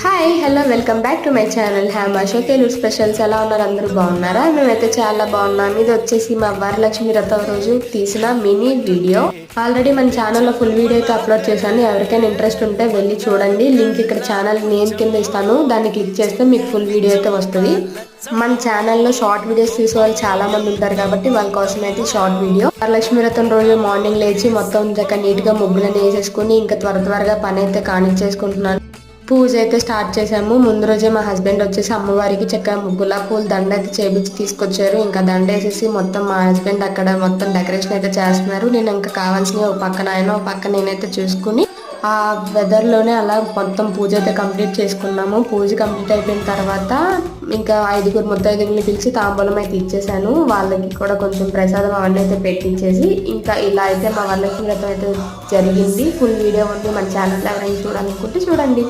Hi hello welcome back to my channel హ్యామాషో Telugu specials. ఎలా ఉన్నారు? అందరూ బాగున్నారా? మేమైతే చాలా బాగున్నాం. ఇది వచ్చేసి మా వరలక్ష్మి వ్రతం రోజు తీసిన మినీ వీడియో. ఆల్రెడీ మన ఛానల్లో ఫుల్ వీడియో అయితే అప్లోడ్ చేశాను. ఎవరికైనా ఇంట్రెస్ట్ ఉంటే వెళ్ళి చూడండి. లింక్ ఇక్కడ ఛానల్ నేమ్ కింద ఇస్తాను. దాన్ని క్లిక్ చేస్తే మీకు ఫుల్ వీడియో అయితే వస్తుంది. మన ఛానల్లో షార్ట్ వీడియోస్ తీసే వాళ్ళు చాలా మంది ఉంటారు కాబట్టి వాళ్ళ కోసం అయితే షార్ట్ వీడియో. వరలక్ష్మి వ్రతం రోజు మార్నింగ్ లేచి మొత్తం చక్కగా నీట్గా ముగ్గులను వేసేసుకుని ఇంకా త్వరగా పని అయితే కానిచ్చేసుకుంటున్నాను. పూజ అయితే స్టార్ట్ చేసాము. ముందు రోజే మా హస్బెండ్ వచ్చేసి అమ్మవారికి చక్కగా ముగ్గుల పూల దండ అయితే చేపించి తీసుకొచ్చారు. ఇంకా దండ వేసేసి మొత్తం మా హస్బెండ్ అక్కడ మొత్తం డెకరేషన్ అయితే చేస్తున్నారు. నేను ఇంకా కావాల్సినవి ఒక పక్కన ఆయన ఒక పక్క నేనైతే చూసుకుని ఆ వెదర్లోనే అలా మొత్తం పూజ అయితే కంప్లీట్ చేసుకున్నాము. పూజ కంప్లీట్ అయిపోయిన తర్వాత ఇంకా 5 ముత్తైదువుల్ని పిలిచి తాంబూలం అయితే ఇచ్చేసాను. వాళ్ళకి కూడా కొంచెం ప్రసాదం అవన్నీ అయితే పెట్టించేసి ఇంకా ఇలా అయితే మా వరలక్ష్మి వ్రతం అయితే జరిగింది. ఫుల్ వీడియో ఉంది మన ఛానల్. ఎవరైనా చూడాలనుకుంటే చూడండి.